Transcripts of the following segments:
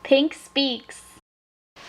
Pink Speaks.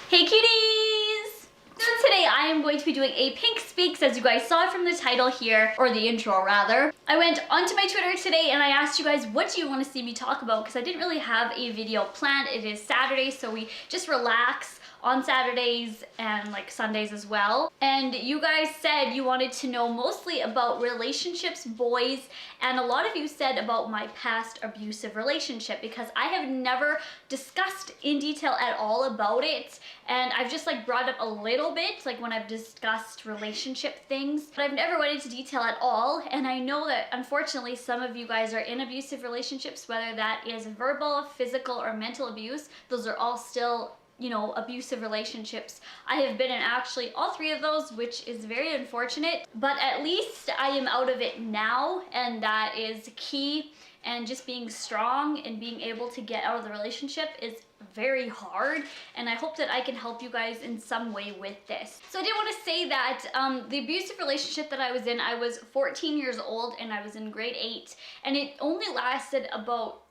Hey cuties! So today I am going to be doing a Pink Speaks, as you guys saw from the title here, or the intro rather. I went onto my Twitter today and I asked you guys, what do you want to see me talk about? Because I didn't really have a video planned. It is Saturday, so we just relax on Saturdays and like Sundays as well. And you guys said you wanted to know mostly about relationships, boys, and a lot of you said about my past abusive relationship, because I have never discussed in detail at all about it. And I've just like brought up a little bit, like when I've discussed relationship things, but I've never went into detail at all. And I know that unfortunately some of you guys are in abusive relationships, whether that is verbal, physical, or mental abuse. Those are all still, you know, abusive relationships. I have been in actually all three of those, which is very unfortunate, but at least I am out of it now, and that is key. And just being strong and being able to get out of the relationship is very hard, and I hope that I can help you guys in some way with this. So I did want to say that the abusive relationship that I was in, I was 14 years old and I was in grade 8, and it only lasted about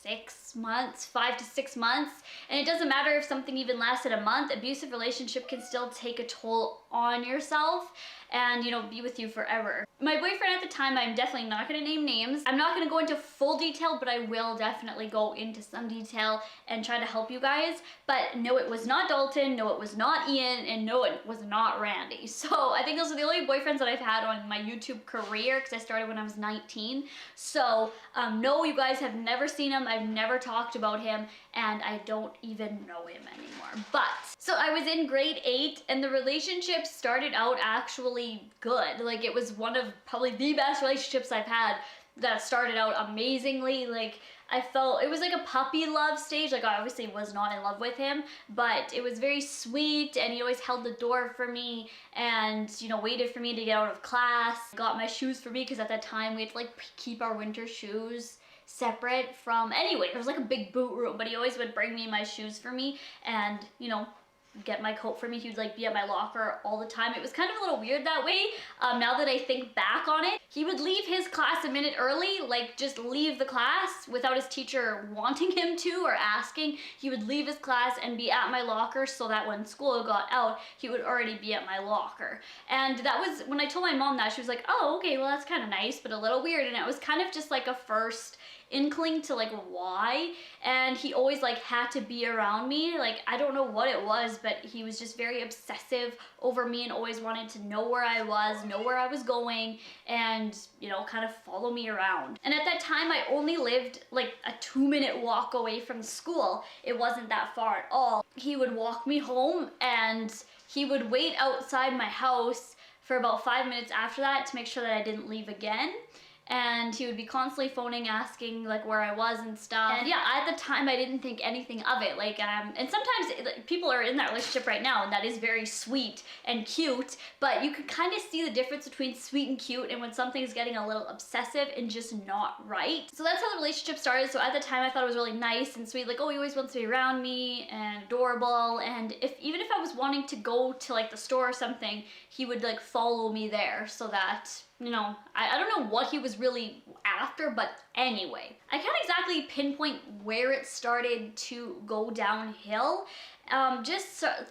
6 months, 5 to 6 months. And it doesn't matter if something even lasted a month. Abusive relationship can still take a toll on yourself and, you know, be with you forever. My boyfriend at the time, I'm definitely not going to name names. I'm not going to go into full detail, but I will definitely go into some detail and try to help you guys. But no, it was not Dalton, no, it was not Ian, and no, it was not Randy. So I think those are the only boyfriends that I've had on my YouTube career, because I started when I was 19. So no, you guys have never seen him, I've never talked about him, and I don't even know him anymore. But so I was in grade 8 and the relationship started out actually good. Like, it was one of probably the best relationships I've had that started out amazingly. Like, I felt it was like a puppy love stage. Like, I obviously was not in love with him, but it was very sweet, and he always held the door for me and, you know, waited for me to get out of class, got my shoes for me, because at that time we had to like keep our winter shoes separate from, anyway, it was like a big boot room, but he always would bring me my shoes for me and, you know, get my coat for me. He would like be at my locker all the time. It was kind of a little weird that way. Now that I think back on it, he would leave his class a minute early, like just leave the class without his teacher wanting him to or asking. He would leave his class and be at my locker so that when school got out, he would already be at my locker. And that was, when I told my mom that, she was like, oh, okay, well that's kind of nice, but a little weird. And it was kind of just like a first inkling to like why. And he always like had to be around me. Like, I don't know what it was, but he was just very obsessive over me and always wanted to know where I was, know where I was going, and, you know, kind of follow me around. And at that time I only lived like a 2-minute walk away from school. It wasn't that far at all. He would walk me home and he would wait outside my house for about 5 minutes after that to make sure that I didn't leave again. And he would be constantly phoning, asking like where I was and stuff. And yeah, at the time I didn't think anything of it. Like, and sometimes people are in that relationship right now and that is very sweet and cute, but you can kind of see the difference between sweet and cute and when something is getting a little obsessive and just not right. So that's how the relationship started. So at the time I thought it was really nice and sweet. Like, oh, he always wants to be around me and adorable. And even if I was wanting to go to like the store or something, he would like follow me there so that, you know, I don't know what he was really after, but anyway. I can't exactly pinpoint where it started to go downhill.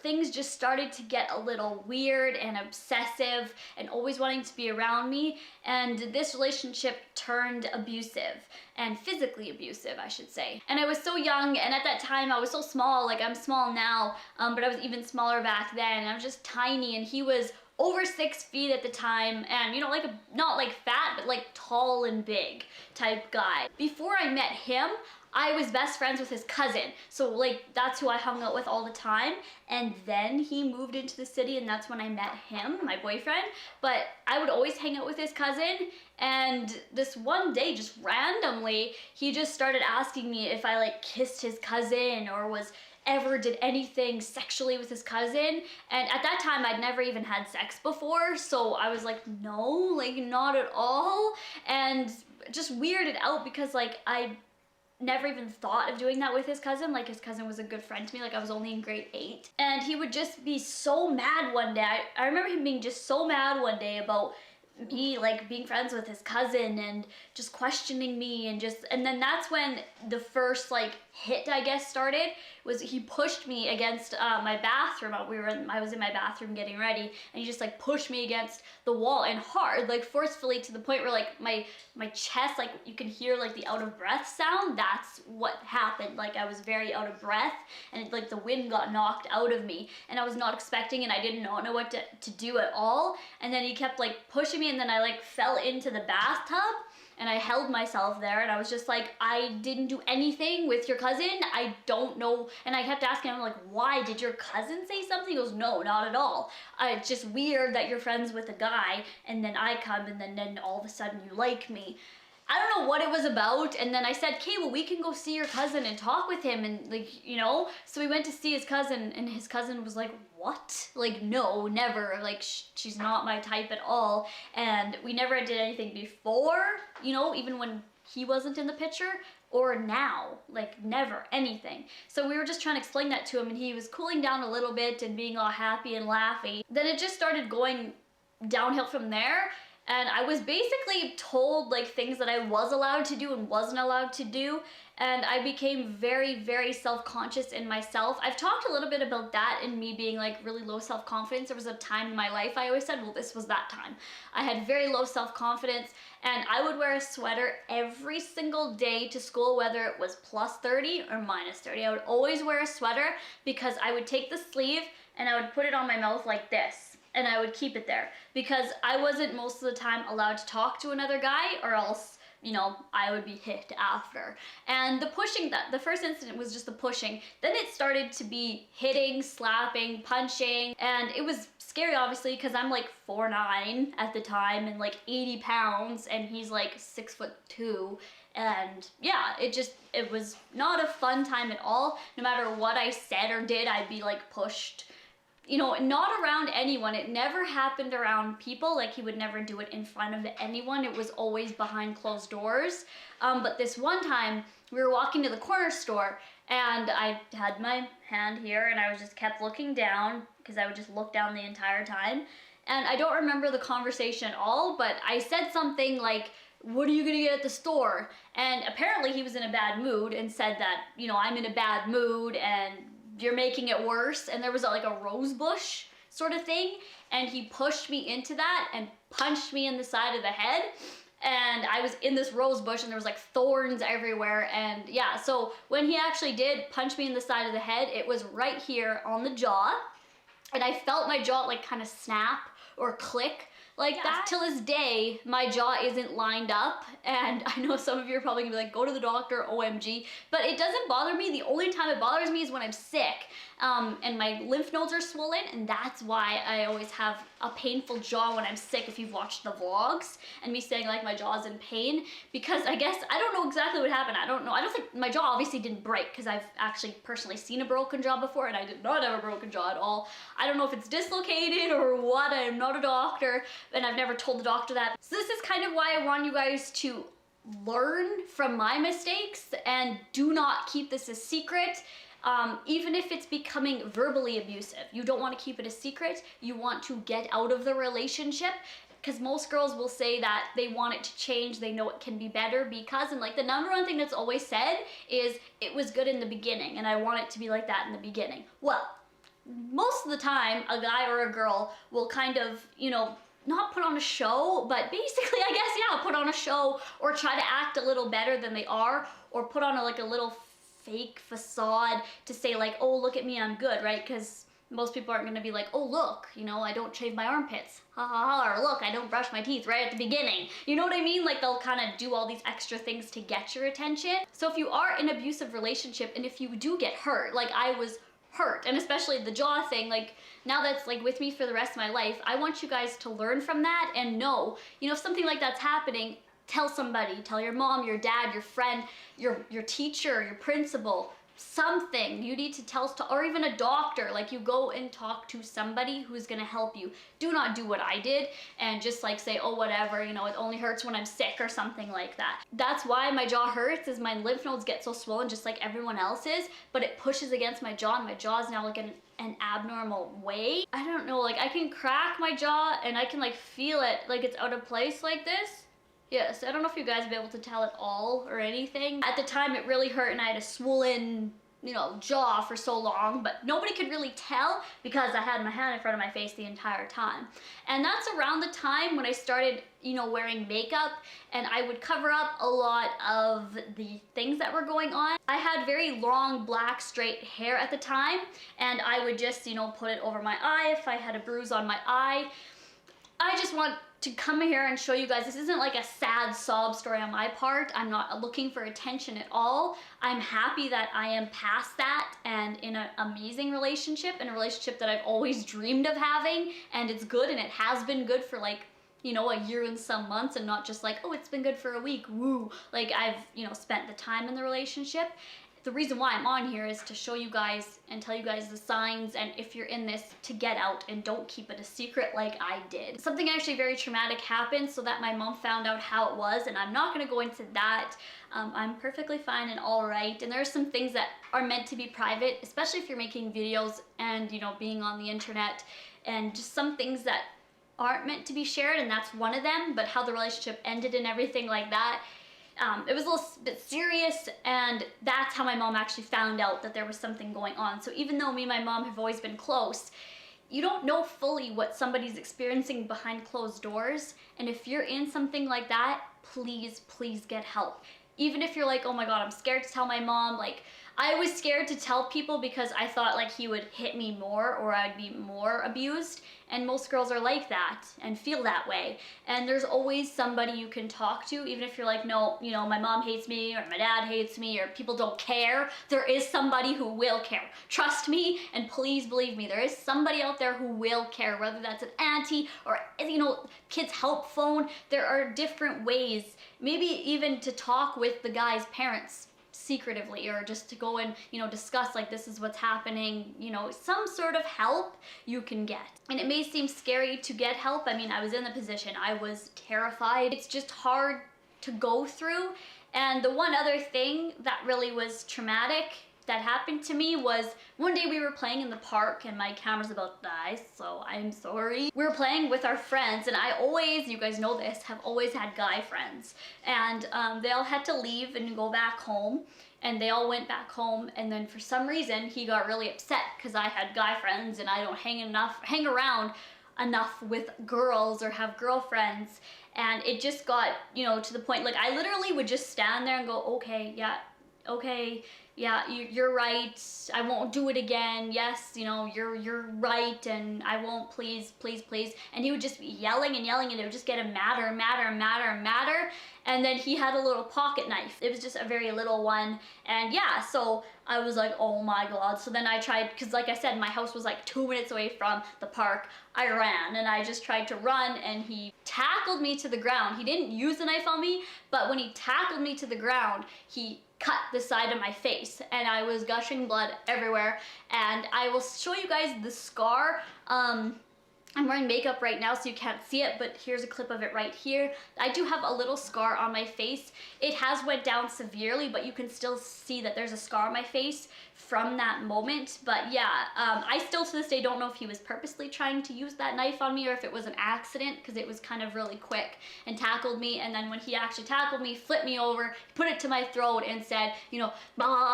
Things just started to get a little weird and obsessive and always wanting to be around me. And this relationship turned abusive, and physically abusive, I should say. And I was so young, and at that time I was so small. Like, I'm small now, but I was even smaller back then. I was just tiny, and he was over 6 feet at the time, and, you know, like not like fat, but like tall and big type guy. Before I met him, I was best friends with his cousin, so like that's who I hung out with all the time. And then he moved into the city, and that's when I met him, my boyfriend. But I would always hang out with his cousin, and this one day, just randomly, he just started asking me if I like kissed his cousin or ever did anything sexually with his cousin. And at that time I'd never even had sex before, so I was like, no, like not at all. And just weirded out because like I never even thought of doing that with his cousin. Like, his cousin was a good friend to me. Like, I was only in grade 8, and he would just be so mad one day. I remember him being just so mad one day about me like being friends with his cousin and just questioning me and then that's when the first like hit, I guess, started. Was he pushed me against my bathroom. I was in my bathroom getting ready, and he just like pushed me against the wall and hard, like forcefully, to the point where like my chest, like you can hear like the out of breath sound. That's what happened. Like I was very out of breath, and like the wind got knocked out of me, and I was not expecting, and I did not know what to do at all. And then he kept like pushing me, and then I like fell into the bathtub. And I held myself there, and I was just like, I didn't do anything with your cousin. I don't know. And I kept asking him, like, why? Did your cousin say something? He goes, no, not at all. It's just weird that you're friends with a guy, and then I come, and then all of a sudden you like me. I don't know what it was about. And then I said, okay, well, we can go see your cousin and talk with him, and like, you know. So we went to see his cousin, and his cousin was like, what? Like, no, never. Like, she's not my type at all. And we never did anything before, you know, even when he wasn't in the picture, or now, like never, anything. So we were just trying to explain that to him, and he was cooling down a little bit and being all happy and laughy. Then it just started going downhill from there. And I was basically told like things that I was allowed to do and wasn't allowed to do. And I became very, very self-conscious in myself. I've talked a little bit about that in me being like really low self-confidence. There was a time in my life I always said, well, this was that time. I had very low self-confidence, and I would wear a sweater every single day to school, whether it was plus 30 or minus 30. I would always wear a sweater because I would take the sleeve and I would put it on my mouth like this. And I would keep it there because I wasn't most of the time allowed to talk to another guy, or else, you know, I would be hit after. And the pushing, the first incident was just the pushing. Then it started to be hitting, slapping, punching, and it was scary, obviously, because I'm like 4'9" at the time and like 80 pounds, and he's like 6'2". And yeah, it was not a fun time at all. No matter what I said or did, I'd be like pushed. You know, not around anyone. It never happened around people. Like, he would never do it in front of anyone. It was always behind closed doors. But this one time, we were walking to the corner store, and I had my hand here, and I was just kept looking down, because I would just look down the entire time. And I don't remember the conversation at all, but I said something like, what are you gonna get at the store? And apparently he was in a bad mood and said that, you know, I'm in a bad mood, and you're making it worse. And there was like a rose bush sort of thing, and he pushed me into that and punched me in the side of the head. And I was in this rose bush, and there was like thorns everywhere. And yeah, so when he actually did punch me in the side of the head, it was right here on the jaw, and I felt my jaw like kind of snap or click like that. Till this day, my jaw isn't lined up, and I know some of you are probably gonna be like, go to the doctor, OMG, but it doesn't bother me. The only time it bothers me is when I'm sick, and my lymph nodes are swollen, and that's why I always have a painful jaw when I'm sick. If you've watched the vlogs and me saying like my jaw's in pain, because I guess, I don't know exactly what happened. I don't know. I don't think my jaw obviously didn't break, because I've actually personally seen a broken jaw before, and I did not have a broken jaw at all. I don't know if it's dislocated or what. I am not a doctor, and I've never told the doctor that. So this is kind of why I want you guys to learn from my mistakes, and do not keep this a secret. Even if it's becoming verbally abusive, you don't want to keep it a secret. You want to get out of the relationship, because most girls will say that they want it to change, they know it can be better because, and like the number one thing that's always said is, it was good in the beginning, and I want it to be like that in the beginning. Well, most of the time, a guy or a girl will kind of, you know, not put on a show, but basically, I guess, yeah, put on a show, or try to act a little better than they are, or put on like a little fake facade to say like, oh, look at me, I'm good, right? Because most people aren't gonna be like, oh, look, you know, I don't shave my armpits, ha ha ha, or look, I don't brush my teeth right at the beginning. You know what I mean? Like, they'll kind of do all these extra things to get your attention. So if you are in an abusive relationship, and if you do get hurt, like I was hurt, and especially the jaw thing, like now that's like with me for the rest of my life, I want you guys to learn from that and know, you know, if something like that's happening, tell somebody, tell your mom, your dad, your friend, your teacher, your principal, something you need to tell, or even a doctor. Like, you go and talk to somebody who's gonna help you. Do not do what I did and just like say, oh, whatever, you know, it only hurts when I'm sick or something like that. That's why my jaw hurts, is my lymph nodes get so swollen just like everyone else's, but it pushes against my jaw, and my jaw is now like in an abnormal way. I don't know, like I can crack my jaw and I can like feel it like it's out of place like this. Yes, I don't know if you guys will be able to tell at all or anything. At the time it really hurt and I had a swollen, you know, jaw for so long, but nobody could really tell because I had my hand in front of my face the entire time. And that's around the time when I started, you know, wearing makeup, and I would cover up a lot of the things that were going on. I had very long black straight hair at the time, and I would just, you know, put it over my eye if I had a bruise on my eye. I just want to come here and show you guys this isn't like a sad sob story on my part. I'm not looking for attention at all. I'm happy that I am past that and in an amazing relationship, in a relationship that I've always dreamed of having, and it's good, and it has been good for like, you know, a year and some months, and not just like, oh, it's been good for a week, woo. Like I've, you know, spent the time in the relationship. The reason why I'm on here is to show you guys and tell you guys the signs, and if you're in this, to get out and don't keep it a secret like I did. Something actually very traumatic happened so that my mom found out how it was, and I'm not gonna go into that. I'm perfectly fine and all right, and there are some things that are meant to be private, especially if you're making videos and, you know, being on the internet, and just some things that aren't meant to be shared, and that's one of them. But how the relationship ended and everything like that, it was a little bit serious, and that's how my mom actually found out that there was something going on. So even though me and my mom have always been close, you don't know fully what somebody's experiencing behind closed doors. And if you're in something like that, please, please get help. Even if you're like, oh my God, I'm scared to tell my mom. Like, I was scared to tell people because I thought like he would hit me more or I'd be more abused. And most girls are like that and feel that way. And there's always somebody you can talk to, even if you're like, no, you know, my mom hates me or my dad hates me or people don't care. There is somebody who will care. Trust me, and please believe me, there is somebody out there who will care, whether that's an auntie or, you know, kids help phone. There are different ways, maybe even to talk with the guy's parents secretively, or just to go and, you know, discuss like, this is what's happening, you know, some sort of help you can get. And it may seem scary to get help. I mean, I was in the position, I was terrified. It's just hard to go through. And the one other thing that really was traumatic that happened to me was one day we were playing in the park, and my camera's about to die, so I'm sorry. We were playing with our friends, and I always, you guys know this, have always had guy friends. And they all had to leave and go back home, and they all went back home, and then for some reason he got really upset because I had guy friends and I don't hang around enough with girls or have girlfriends. And it just got, you know, to the point like I literally would just stand there and go, okay, yeah, okay, yeah, you're right, I won't do it again, yes, you know, you're right, and I won't, please, please, please. And he would just be yelling and yelling, and it would just get him madder and madder and madder and madder. And then he had a little pocket knife. It was just a very little one. And yeah, so I was like, oh my God. So then I tried, because like I said, my house was like 2 minutes away from the park. I ran, and I just tried to run, and he tackled me to the ground. He didn't use the knife on me, but when he tackled me to the ground, he cut the side of my face, and I was gushing blood everywhere. And I will show you guys the scar. I'm wearing makeup right now, so you can't see it, but here's a clip of it right here. I do have a little scar on my face. It has went down severely, but you can still see that there's a scar on my face from that moment. But yeah, I still to this day don't know if he was purposely trying to use that knife on me or if it was an accident, because it was kind of really quick, and tackled me. And then when he actually tackled me, flipped me over, put it to my throat and said, you know,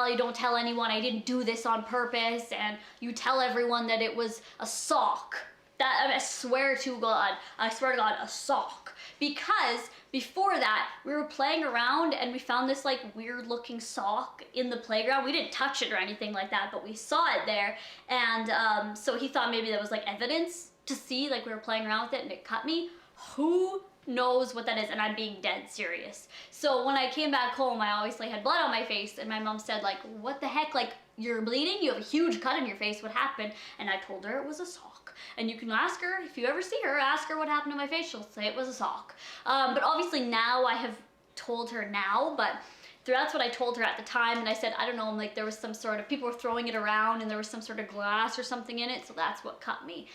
you don't tell anyone, I didn't do this on purpose, and you tell everyone that it was a sock. That, I swear to God, a sock. Because before that, we were playing around and we found this like weird looking sock in the playground. We didn't touch it or anything like that, but we saw it there. And so he thought maybe that was like evidence to see, like we were playing around with it and it cut me. Who knows what that is? And I'm being dead serious. So when I came back home, I obviously had blood on my face, and my mom said like, what the heck? Like, you're bleeding? You have a huge cut in your face. What happened? And I told her it was a sock. And you can ask her, if you ever see her, ask her what happened to my face. She'll say it was a sock. But obviously now I have told her now, but that's what I told her at the time. And I said, I don't know, like there was some sort of, people were throwing it around and there was some sort of glass or something in it. So that's what cut me.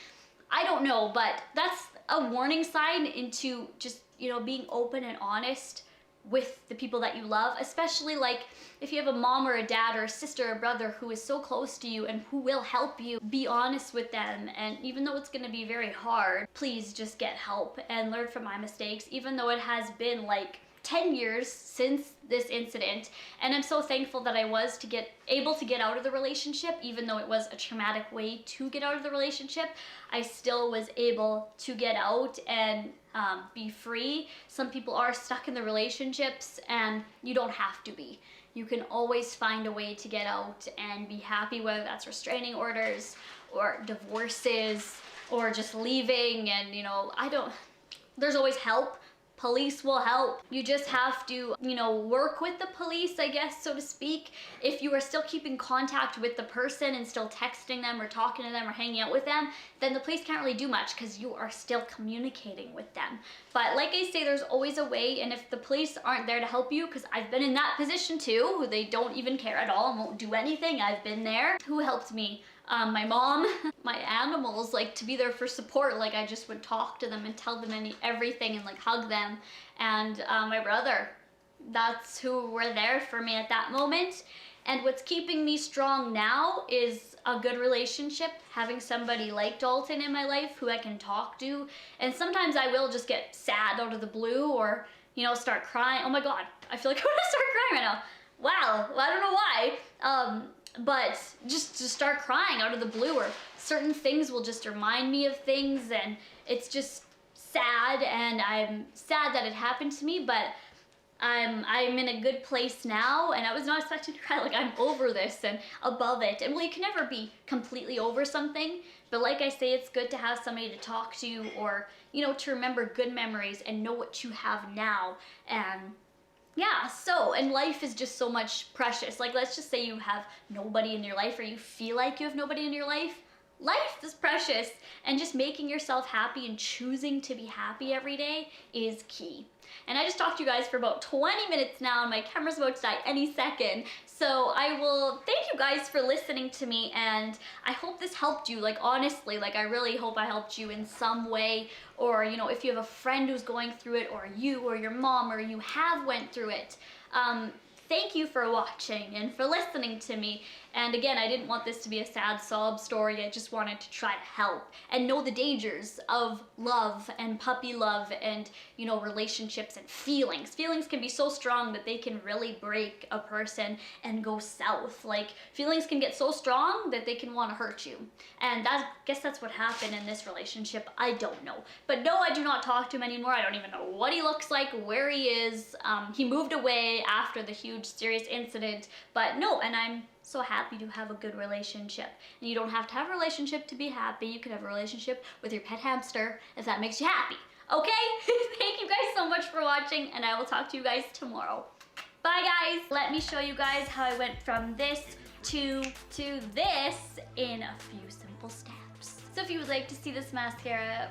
I don't know, but that's a warning sign into just, you know, being open and honest with the people that you love, especially like if you have a mom or a dad or a sister or a brother who is so close to you and who will help you. Be honest with them, and even though it's going to be very hard, please just get help and learn from my mistakes, even though it has been like 10 years since this incident, and I'm so thankful that I was able to get out of the relationship. Even though it was a traumatic way to get out of the relationship, I still was able to get out and be free. Some people are stuck in the relationships, and you don't have to be. You can always find a way to get out and be happy, whether that's restraining orders or divorces or just leaving. And you know, there's always help. Police will help. You just have to, you know, work with the police, I guess, so to speak. If you are still keeping contact with the person and still texting them or talking to them or hanging out with them, then the police can't really do much because you are still communicating with them. But like I say, there's always a way, and if the police aren't there to help you, because I've been in that position too, who they don't even care at all and won't do anything. I've been there. Who helped me? My mom, my animals, like to be there for support. Like I just would talk to them and tell them everything and like hug them. And my brother, that's who were there for me at that moment. And what's keeping me strong now is a good relationship, having somebody like Dalton in my life who I can talk to. And sometimes I will just get sad out of the blue, or, you know, start crying. Oh my God, I feel like I'm gonna start crying right now. Wow, well, I don't know why. But just to start crying out of the blue, or certain things will just remind me of things, and it's just sad, and I'm sad that it happened to me, but I'm in a good place now, and I was not expecting to cry. Like, I'm over this and above it. And well, you can never be completely over something, but like I say, it's good to have somebody to talk to, or, you know, to remember good memories and know what you have now. And yeah, so, and life is just so much precious. Like, let's just say you have nobody in your life, or you feel like you have nobody in your life. Life is precious, and just making yourself happy and choosing to be happy every day is key. And I just talked to you guys for about 20 minutes now, and my camera's about to die any second. So I will thank you guys for listening to me, and I hope this helped you. Like, honestly, like I really hope I helped you in some way. Or, you know, if you have a friend who's going through it, or you or your mom, or you have went through it, thank you for watching and for listening to me. And again, I didn't want this to be a sad sob story. I just wanted to try to help and know the dangers of love and puppy love and, you know, relationships and feelings. Feelings can be so strong that they can really break a person and go south. Like, feelings can get so strong that they can want to hurt you. And I guess that's what happened in this relationship. I don't know. But no, I do not talk to him anymore. I don't even know what he looks like, where he is. He moved away after the huge serious incident. But no, and I'm so happy to have a good relationship. And you don't have to have a relationship to be happy. You can have a relationship with your pet hamster if that makes you happy. Okay? Thank you guys so much for watching, and I will talk to you guys tomorrow. Bye guys! Let me show you guys how I went from this to this in a few simple steps. So if you would like to see this mascara